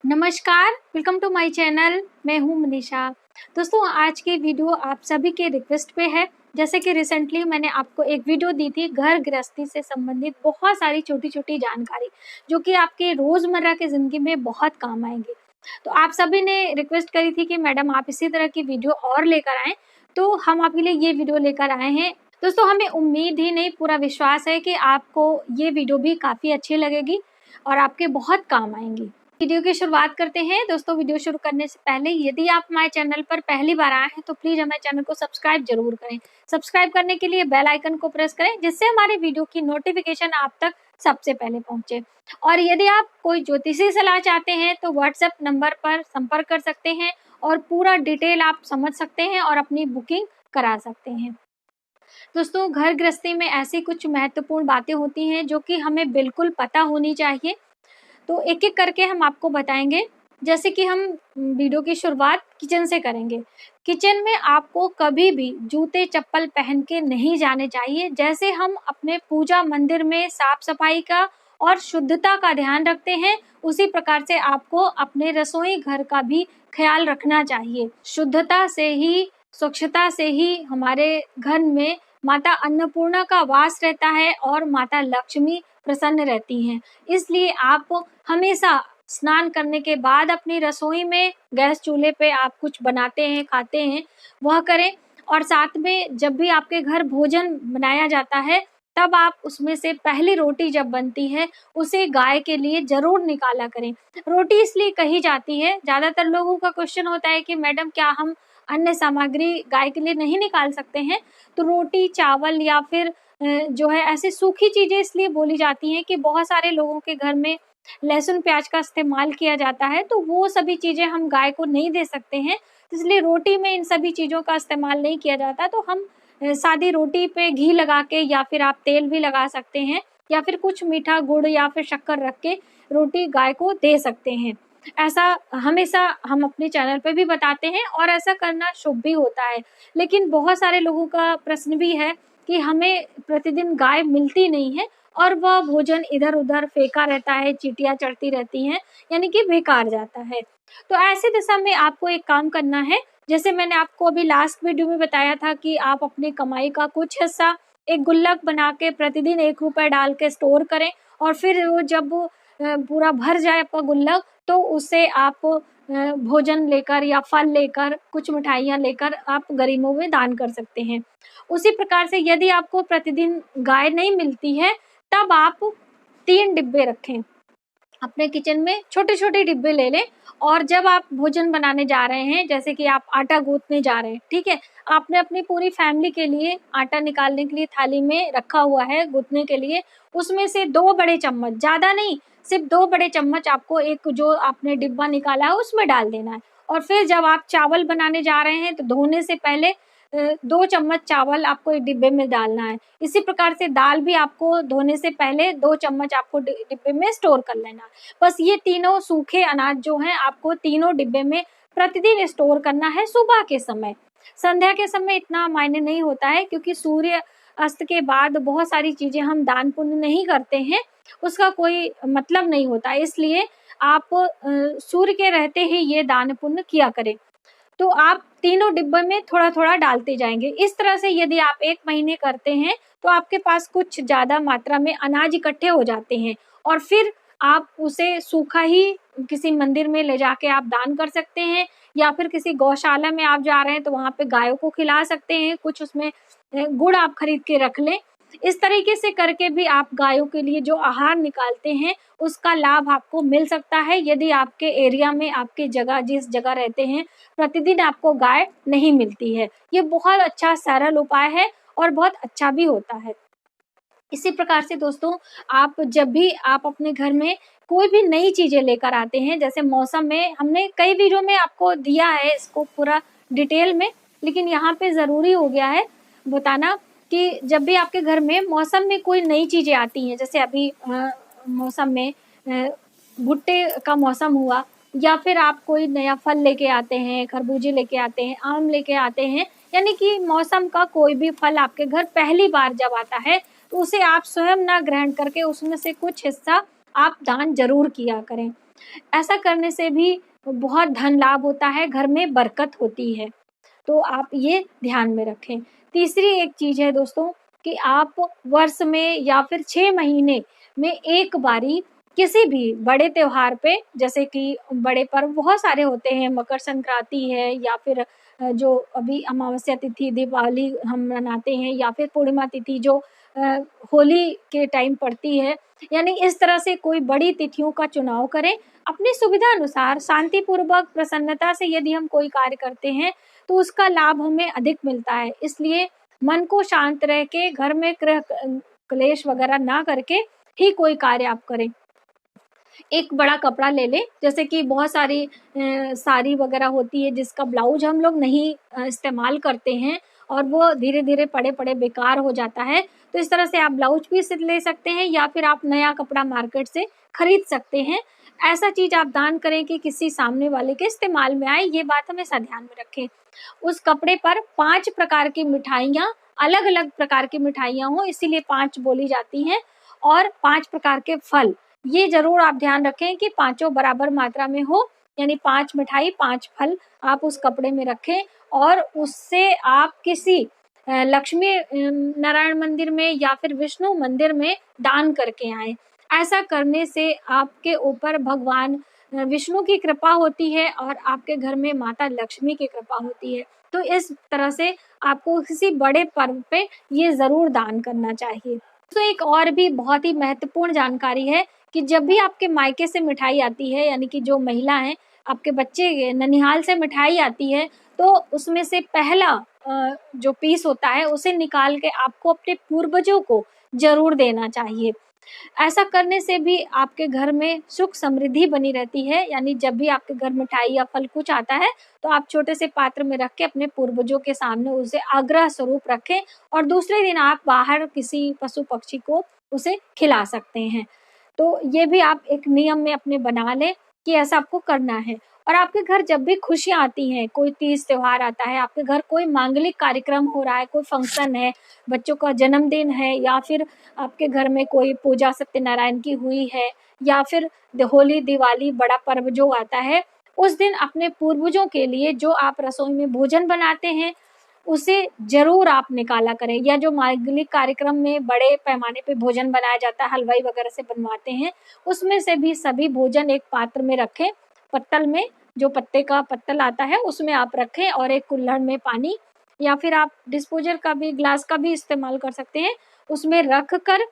नमस्कार, welcome to my channel. मैं हूं मनीषा। दोस्तों, आज की वीडियो आप सभी के रिक्वेस्ट पे है। जैसे कि रिसेंटली मैंने आपको एक वीडियो दी थी घर गृहस्थी से संबंधित बहुत सारी छोटी-छोटी जानकारी, जो कि आपके रोज़मर्रा की ज़िंदगी में बहुत काम आएँगी। तो आप सभी ने रिक्वेस्ट करी थी कि मैडम आप इसी तरह की वीडियो और लेकर आएँ, तो हम आपके लिए ये वीडियो लेकर आए हैं। दोस्तों, हमें उम्मीद ही नहीं पूरा विश्वास है कि आपको ये वीडियो भी काफ़ी अच्छी लगेगी और आपके बहुत काम आएँगी। वीडियो की शुरुआत करते हैं। दोस्तों, वीडियो शुरू करने से पहले यदि आप हमारे चैनल पर पहली बार आए हैं तो प्लीज़ हमारे चैनल को सब्सक्राइब जरूर करें। सब्सक्राइब करने के लिए बेल आइकन को प्रेस करें, जिससे हमारे वीडियो की नोटिफिकेशन आप तक सबसे पहले पहुंचे। और यदि आप कोई ज्योतिषी सलाह चाहते हैं तो व्हाट्सएप नंबर पर संपर्क कर सकते हैं और पूरा डिटेल आप समझ सकते हैं और अपनी बुकिंग करा सकते हैं। दोस्तों, घर गृहस्थी में ऐसी कुछ महत्वपूर्ण बातें होती हैं जो कि हमें बिल्कुल पता होनी चाहिए। तो एक-एक करके हम आपको बताएँगे। जैसे कि हम वीडियो की शुरुआत किचन से करेंगे। किचन में आपको कभी भी जूते-चप्पल पहन के नहीं जाने चाहिए। जैसे हम अपने पूजा मंदिर में साफ-सफाई का और शुद्धता का ध्यान रखते हैं, उसी प्रकार से आपको अपने रसोई घर का भी ख़्याल रखना चाहिए। शुद्धता से ही, स्वच्छता से ही हमारे घर में माता अन्नपूर्णा का वास रहता है और माता लक्ष्मी प्रसन्न रहती हैं। इसलिए आप हमेशा स्नान करने के बाद अपनी रसोई में गैस चूल्हे पे आप कुछ बनाते हैं, खाते हैं, वह करें। और साथ में जब भी आपके घर भोजन बनाया जाता है, तब आप उसमें से पहली रोटी जब बनती है, उसे गाय के लिए ज़रूर निकाला करें। रोटी इसलिए कही जाती है, ज़्यादातर लोगों का क्वेश्चन होता है कि मैडम क्या हम अन्य सामग्री गाय के लिए नहीं निकाल सकते हैं? तो रोटी, चावल या फिर जो है ऐसी सूखी चीज़ें इसलिए बोली जाती हैं कि बहुत सारे लोगों के घर में लहसुन प्याज का इस्तेमाल किया जाता है, तो वो सभी चीज़ें हम गाय को नहीं दे सकते हैं। इसलिए रोटी में इन सभी चीज़ों का इस्तेमाल नहीं किया जाता। तो हम सादी रोटी पे घी लगा के या फिर आप तेल भी लगा सकते हैं या फिर कुछ मीठा गुड़ या फिर शक्कर रख के रोटी गाय को दे सकते हैं। ऐसा हमेशा हम अपने चैनल पे भी बताते हैं और ऐसा करना शुभ भी होता है। लेकिन बहुत सारे लोगों का प्रश्न भी है कि हमें प्रतिदिन गाय मिलती नहीं है और वह भोजन इधर-उधर फेंका रहता है, चींटियाँ चढ़ती रहती हैं, यानी कि बेकार जाता है। तो ऐसी दशा में आपको एक काम करना है, जैसे मैंने आपको अभी लास्ट वीडियो में बताया था कि आप अपनी कमाई का कुछ हिस्सा एक गुल्लक बना के प्रतिदिन ₹1 डाल के स्टोर करें और फिर वो जब पूरा भर जाए आपका गुल्लक, तो उससे आप भोजन लेकर या फल लेकर, कुछ मिठाइयाँ लेकर आप गरीबों में दान कर सकते हैं। उसी प्रकार से यदि आपको प्रतिदिन गाय नहीं मिलती है, तब आप 3 डिब्बे रखें। अपने किचन में छोटे-छोटे डिब्बे ले लें और जब आप भोजन बनाने जा रहे हैं, जैसे कि आप आटा गूँथने जा रहे हैं, ठीक है? आपने अपनी पूरी फैमिली के लिए आटा निकालने के लिए थाली में रखा हुआ है गूँथने के लिए, उसमें से 2 बड़े चम्मच, ज़्यादा नहीं, सिर्फ़ 2 बड़े चम्मच आपको एक जो आपने डिब्बा निकाला है, उसमें डाल देना है। और फिर जब आप चावल बनाने जा रहे हैं, तो धोने से पहले 2 चम्मच चावल आपको एक डिब्बे में डालना है। इसी प्रकार से दाल भी आपको धोने से पहले 2 चम्मच आपको डिब्बे में स्टोर कर लेना है। बस ये तीनों सूखे अनाज जो हैं आपको तीनों डिब्बे में प्रतिदिन स्टोर करना है सुबह के समय। संध्या के समय इतना मायने नहीं होता है, क्योंकि सूर्य अस्त के बाद बहुत सारी चीज़ें हम दान पुण्य नहीं करते हैं, उसका कोई मतलब नहीं होता है। इसलिए आप सूर्य के रहते ही ये दान पुण्य किया करें। तो आप तीनों डिब्बे में थोड़ा-थोड़ा डालते जाएँगे। इस तरह से यदि आप 1 महीने करते हैं, तो आपके पास कुछ ज़्यादा मात्रा में अनाज इकट्ठे हो जाते हैं और फिर आप उसे सूखा ही किसी मंदिर में ले जाके आप दान कर सकते हैं या फिर किसी गौशाला में आप जा रहे हैं, तो वहाँ पे गायों को खिला सकते हैं। कुछ उसमें गुड़ आप खरीद के रख लें। इस तरीके से करके भी आप गायों के लिए जो आहार निकालते हैं, उसका लाभ आपको मिल सकता है, यदि आपके एरिया में, आपके जगह जिस जगह रहते हैं, प्रतिदिन आपको गाय नहीं मिलती है। ये बहुत अच्छा सरल उपाय है और बहुत अच्छा भी होता है। इसी प्रकार से दोस्तों, आप जब भी आप अपने घर में कोई भी नई चीज़ें लेकर आते हैं, जैसे मौसम में हमने कई वीडियो में आपको दिया है इसको पूरा डिटेल में, लेकिन यहाँ पे ज़रूरी हो गया है बताना कि जब भी आपके घर में मौसम में कोई नई चीज़ें आती हैं, जैसे अभी मौसम में भुट्टे का मौसम हुआ या फिर आप कोई नया फल लेके आते हैं, खरबूजे लेके आते हैं, आम लेके आते हैं, यानी कि मौसम का कोई भी फल आपके घर पहली बार जब आता है, तो उसे आप स्वयं ना ग्रहण करके उसमें से कुछ हिस्सा आप दान ज़रूर किया करें। ऐसा करने से भी बहुत धन लाभ होता है, घर में बरकत होती है। तो आप ये ध्यान में रखें। तीसरी एक चीज़ है दोस्तों कि आप वर्ष में या फिर 6 महीने में एक बारी किसी भी बड़े त्योहार पे, जैसे कि बड़े पर्व बहुत सारे होते हैं, मकर संक्रांति है या फिर जो अभी अमावस्या तिथि दीपावली हम मनाते हैं, या फिर पूर्णिमा तिथि जो होली के टाइम पड़ती है, यानी इस तरह से कोई बड़ी तिथियों का चुनाव करें। अपनी सुविधा अनुसार शांतिपूर्वक प्रसन्नता से यदि हम कोई कार्य करते हैं तो उसका लाभ हमें अधिक मिलता है। इसलिए मन को शांत रह के घर में क्लेश वगैरह ना करके ही कोई कार्य आप करें। एक बड़ा कपड़ा ले लें, जैसे कि बहुत सारी साड़ी वगैरह होती है जिसका ब्लाउज हम लोग नहीं इस्तेमाल करते हैं और वो धीरे-धीरे पड़े-पड़े बेकार हो जाता है। तो इस तरह से आप ब्लाउज पीस ले सकते हैं या फिर आप नया कपड़ा मार्केट से खरीद सकते हैं। ऐसा चीज़ आप दान करें कि किसी सामने वाले के इस्तेमाल में आए, ये बात हमेशा ध्यान में रखें। उस कपड़े पर 5 प्रकार की मिठाइयाँ, अलग-अलग प्रकार की मिठाइयाँ हों, इसीलिए 5 बोली जाती हैं, और 5 प्रकार के फल। ये ज़रूर आप ध्यान रखें कि पाँचों बराबर मात्रा में हो, यानी 5 मिठाई 5 फल आप उस कपड़े में रखें और उससे आप किसी लक्ष्मी नारायण मंदिर में या फिर विष्णु मंदिर में दान करके आएँ। ऐसा करने से आपके ऊपर भगवान विष्णु की कृपा होती है और आपके घर में माता लक्ष्मी की कृपा होती है। तो इस तरह से आपको किसी बड़े पर्व पे ये ज़रूर दान करना चाहिए। तो एक और भी बहुत ही महत्वपूर्ण जानकारी है कि जब भी आपके मायके से मिठाई आती है, यानी कि जो महिला हैं, आपके बच्चे ननिहाल से मिठाई आती है, तो उसमें से पहला जो पीस होता है उसे निकाल के आपको अपने पूर्वजों को ज़रूर देना चाहिए। ऐसा करने से भी आपके घर में सुख समृद्धि बनी रहती है, यानी जब भी आपके घर मिठाई या फल कुछ आता है तो आप छोटे से पात्र में रख के अपने पूर्वजों के सामने उसे आग्रह स्वरूप रखें और दूसरे दिन आप बाहर किसी पशु पक्षी को उसे खिला सकते हैं। तो ये भी आप एक नियम में अपने बना लें कि ऐसा आपको करना है। और आपके घर जब भी खुशियाँ आती हैं, कोई तीज त्योहार आता है, आपके घर कोई मांगलिक कार्यक्रम हो रहा है, कोई फंक्शन है, बच्चों का जन्मदिन है, या फिर आपके घर में कोई पूजा सत्यनारायण की हुई है, या फिर होली दिवाली बड़ा पर्व जो आता है, उस दिन अपने पूर्वजों के लिए जो आप रसोई में भोजन बनाते हैं उसे ज़रूर आप निकाला करें। या जो मांगलिक कार्यक्रम में बड़े पैमाने पे भोजन बनाया जाता है, हलवाई वगैरह से बनवाते हैं, उसमें से भी सभी भोजन एक पात्र में रखें, पत्तल में, जो पत्ते का पत्तल आता है उसमें आप रखें, और एक कुल्हड़ में पानी या फिर आप डिस्पोजल का भी, ग्लास का भी इस्तेमाल कर सकते हैं, उसमें रख कर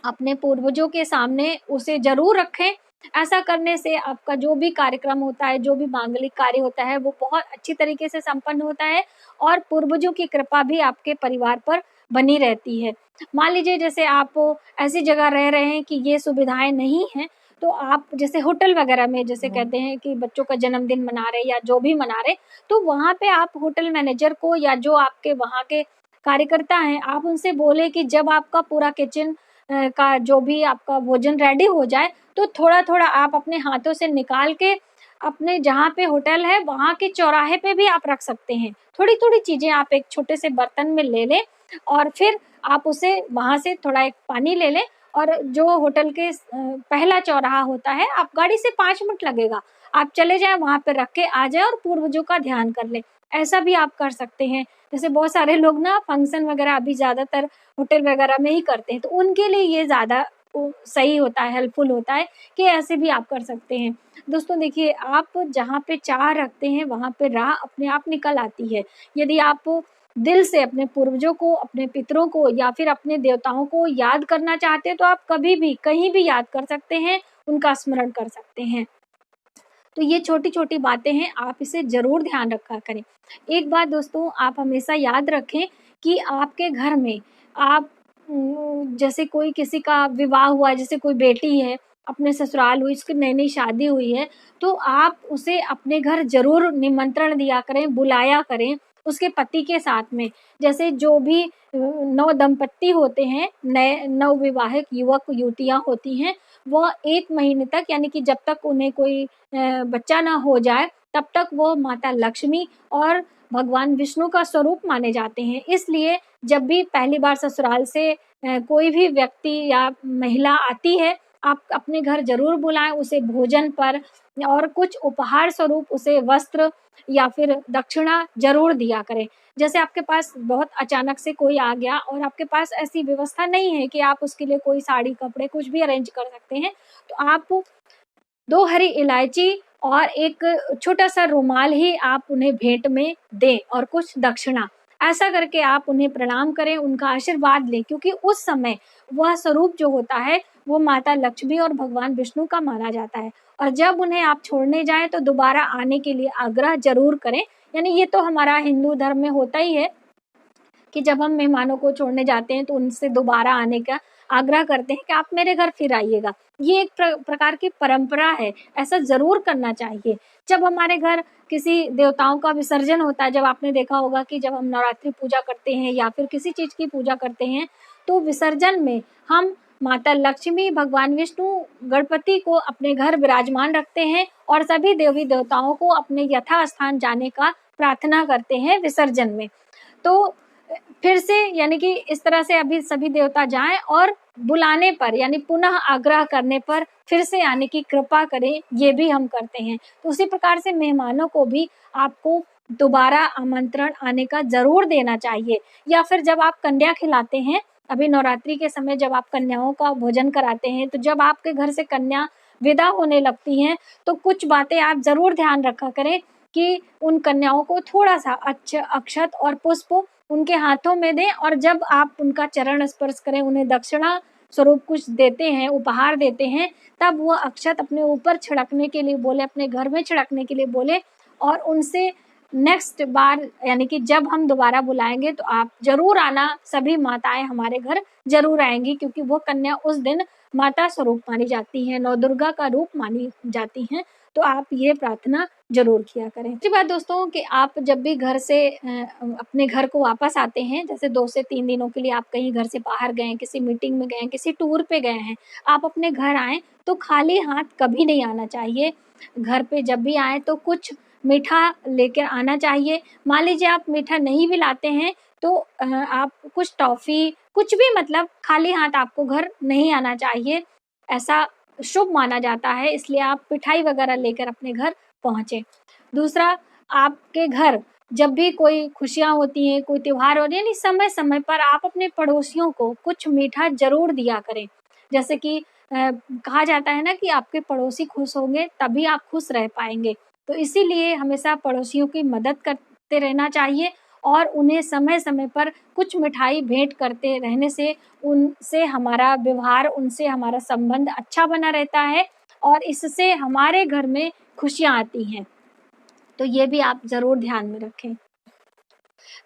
अपने पूर्वजों के सामने उसे ज़रूर रखें। ऐसा करने से आपका जो भी कार्यक्रम होता है, जो भी मांगलिक कार्य होता है, वो बहुत अच्छी तरीके से संपन्न होता है और पूर्वजों की कृपा भी आपके परिवार पर बनी रहती है। मान लीजिए जैसे आप ऐसी जगह रह रहे हैं कि ये सुविधाएँ नहीं हैं, तो आप जैसे होटल वगैरह में, जैसे कहते हैं कि बच्चों का जन्मदिन मना रहे या जो भी मना रहे, तो वहाँ पे आप होटल मैनेजर को या जो आपके वहाँ के कार्यकर्ता हैं, आप उनसे बोले कि जब आपका पूरा किचन का जो भी आपका भोजन रेडी हो जाए, तो थोड़ा-थोड़ा आप अपने हाथों से निकाल के अपने जहाँ पे होटल है, वहाँ के चौराहे पे भी आप रख सकते हैं। थोड़ी-थोड़ी चीज़ें आप एक छोटे से बर्तन में ले लें और फिर आप उसे वहाँ से थोड़ा एक पानी ले लें, और जो होटल के पहला चौराहा होता है, आप गाड़ी से 5 मिनट लगेगा, आप चले जाएँ वहाँ पे रख के आ जाएँ और पूर्वजों का ध्यान कर लें। ऐसा भी आप कर सकते हैं। जैसे बहुत सारे लोग ना फंक्शन वगैरह अभी ज़्यादातर होटल वगैरह में ही करते हैं, तो उनके लिए ये ज़्यादा सही होता है, हेल्पफुल होता है कि ऐसे भी आप कर सकते हैं। दोस्तों देखिए, आप जहाँ पे चाह रखते हैं वहाँ पे राह अपने आप निकल आती है। यदि आप दिल से अपने पूर्वजों को, अपने पितरों को या फिर अपने देवताओं को याद करना चाहते हैं, तो आप कभी भी, कहीं भी याद कर सकते हैं, उनका स्मरण कर सकते हैं। तो ये छोटी-छोटी बातें हैं, आप इसे ज़रूर ध्यान रखा करें। एक बात दोस्तों आप हमेशा याद रखें कि आपके घर में आप जैसे कोई किसी का विवाह हुआ है, जैसे कोई बेटी है, अपने ससुराल हुई, उसकी नई-नई शादी हुई है, तो आप उसे अपने घर ज़रूर निमंत्रण दिया करें, बुलाया करें, उसके पति के साथ में। जैसे जो भी नव दंपत्ति होते हैं, नए नवविवाहित युवक-युवतियाँ होती हैं, वह 1 महीने तक, यानी कि जब तक उन्हें कोई बच्चा ना हो जाए, तब तक वो माता लक्ष्मी और भगवान विष्णु का स्वरूप माने जाते हैं। इसलिए जब भी पहली बार ससुराल से कोई भी व्यक्ति या महिला आती है, आप अपने घर जरूर बुलाएं उसे भोजन पर, और कुछ उपहार स्वरूप उसे वस्त्र या फिर दक्षिणा जरूर दिया करें। जैसे आपके पास बहुत अचानक से कोई आ गया और आपके पास ऐसी व्यवस्था नहीं है कि आप उसके लिए कोई साड़ी कपड़े कुछ भी अरेंज कर सकते हैं, तो आप 2 हरी इलायची और एक छोटा-सा रुमाल ही आप उन्हें भेंट में दें और कुछ दक्षिणा। ऐसा करके आप उन्हें प्रणाम करें, उनका आशीर्वाद लें, क्योंकि उस समय वह स्वरूप जो होता है वो माता लक्ष्मी और भगवान विष्णु का माना जाता है। और जब उन्हें आप छोड़ने जाएँ तो दोबारा आने के लिए आग्रह ज़रूर करें। यानी ये तो हमारा हिंदू धर्म में होता ही है कि जब हम मेहमानों को छोड़ने जाते हैं तो उनसे दोबारा आने का आग्रह करते हैं कि आप मेरे घर फिर आइएगा। ये एक प्रकार की परंपरा है, ऐसा ज़रूर करना चाहिए। जब हमारे घर किसी देवताओं का विसर्जन होता है, जब आपने देखा होगा कि जब हम नवरात्रि पूजा करते हैं या फिर किसी चीज़ की पूजा करते हैं, तो विसर्जन में हम माता लक्ष्मी, भगवान विष्णु, गणपति को अपने घर विराजमान रखते हैं और सभी देवी देवताओं को अपने यथास्थान जाने का प्रार्थना करते हैं विसर्जन में। तो फिर से यानी कि इस तरह से अभी सभी देवता जाएं और बुलाने पर यानी पुनः आग्रह करने पर फिर से आने की कृपा करें, ये भी हम करते हैं। तो उसी प्रकार से मेहमानों को भी आपको दोबारा आमंत्रण आने का जरूर देना चाहिए। या फिर जब आप कन्या खिलाते हैं, अभी नवरात्रि के समय जब आप कन्याओं का भोजन कराते हैं, तो जब आपके घर से कन्या विदा होने लगती हैं तो कुछ बातें आप जरूर ध्यान रखा करें कि उन कन्याओं को थोड़ा सा अक्षत और पुष्प उनके हाथों में दें, और जब आप उनका चरण स्पर्श करें, उन्हें दक्षिणा स्वरूप कुछ देते हैं, उपहार देते हैं, तब वो अक्षत अपने ऊपर छिड़कने के लिए बोले, अपने घर में छिड़कने के लिए बोले, और उनसे नेक्स्ट बार यानी कि जब हम दोबारा बुलाएंगे तो आप जरूर आना, सभी माताएं हमारे घर जरूर आएंगी, क्योंकि वो कन्या उस दिन माता स्वरूप मानी जाती हैं, नौ दुर्गा का रूप मानी जाती हैं। तो आप ये प्रार्थना जरूर किया करें। दूसरी बात दोस्तों कि आप जब भी घर से अपने घर को वापस आते हैं, जैसे 2 से 3 दिनों के लिए आप कहीं घर से बाहर गए, किसी मीटिंग में गए, किसी टूर पे गए हैं, आप अपने घर आएँ तो खाली हाथ कभी नहीं आना चाहिए। घर पे जब भी आएँ तो कुछ मीठा लेकर आना चाहिए। मान लीजिए आप मीठा नहीं भी लाते हैं तो आप कुछ टॉफ़ी कुछ भी, मतलब खाली हाथ आपको घर नहीं आना चाहिए, ऐसा शुभ माना जाता है, इसलिए आप मिठाई वगैरह लेकर अपने घर पहुँचे। दूसरा, आपके घर जब भी कोई खुशियाँ होती हैं, कोई त्योहार हो रहे हैं, यानी समय-समय पर आप अपने पड़ोसियों को कुछ मीठा ज़रूर दिया करें। जैसे कि कहा जाता है ना कि आपके पड़ोसी खुश होंगे तभी आप खुश रह पाएँगे। तो इसीलिए हमेशा पड़ोसियों की मदद करते रहना चाहिए और उन्हें समय-समय पर कुछ मिठाई भेंट करते रहने से उनसे हमारा व्यवहार, उनसे हमारा संबंध अच्छा बना रहता है और इससे हमारे घर में खुशियाँ आती हैं। तो ये भी आप ज़रूर ध्यान में रखें।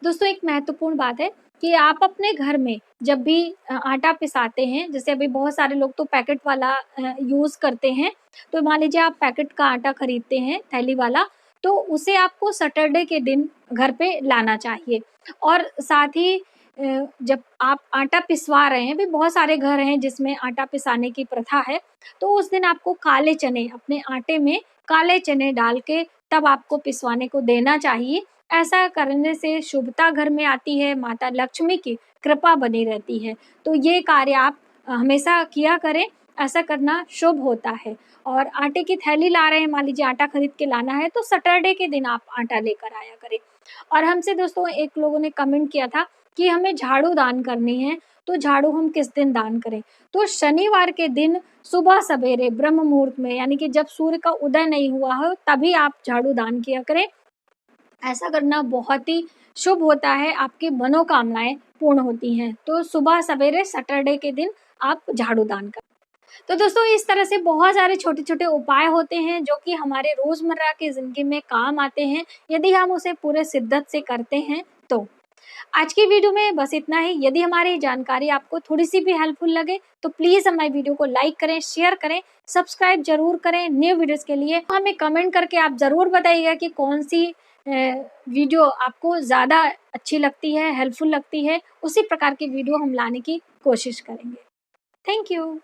दोस्तों, एक महत्वपूर्ण बात है कि आप अपने घर में जब भी आटा पिसाते हैं, जैसे अभी बहुत सारे लोग तो पैकेट वाला यूज़ करते हैं, तो मान लीजिए आप पैकेट का आटा खरीदते हैं थैली वाला, तो उसे आपको सैटरडे के दिन घर पे लाना चाहिए। और साथ ही जब आप आटा पिसवा रहे हैं, भी बहुत सारे घर हैं जिसमें आटा पिसाने की प्रथा है, तो उस दिन आपको काले चने, अपने आटे में काले चने डाल के तब आपको पिसवाने को देना चाहिए। ऐसा करने से शुभता घर में आती है, माता लक्ष्मी की कृपा बनी रहती है। तो ये कार्य आप हमेशा किया करें, ऐसा करना शुभ होता है। और आटे की थैली ला रहे हैं, मान लीजिए आटा खरीद के लाना है, तो सैटरडे के दिन आप आटा लेकर आया करें। और हमसे दोस्तों एक लोगों ने कमेंट किया था कि हमें झाड़ू दान करनी है, तो झाड़ू हम किस दिन दान करें? तो शनिवार के दिन सुबह सवेरे ब्रह्म मुहूर्त में, यानी कि जब सूर्य का उदय नहीं हुआ हो, तभी आप झाड़ू दान किया करें। ऐसा करना बहुत ही शुभ होता है, आपकी मनोकामनाएं पूर्ण होती हैं। तो सुबह सवेरे सैटरडे के दिन आप झाड़ू दान करें। तो दोस्तों, इस तरह से बहुत सारे छोटे-छोटे उपाय होते हैं जो कि हमारे रोज़मर्रा की ज़िंदगी में काम आते हैं, यदि हम उसे पूरे शिद्दत से करते हैं तो। आज की वीडियो में बस इतना ही। यदि हमारी जानकारी आपको थोड़ी-सी भी हेल्पफुल लगे तो प्लीज़ हमारी वीडियो को लाइक करें, शेयर करें, सब्सक्राइब ज़रूर करें न्यू वीडियोज़ के लिए। हमें कमेंट करके आप ज़रूर बताइएगा कि कौन-सी वीडियो आपको ज़्यादा अच्छी लगती है, हेल्पफुल लगती है। उसी प्रकार की वीडियो हम लाने की कोशिश करेंगे। Thank you.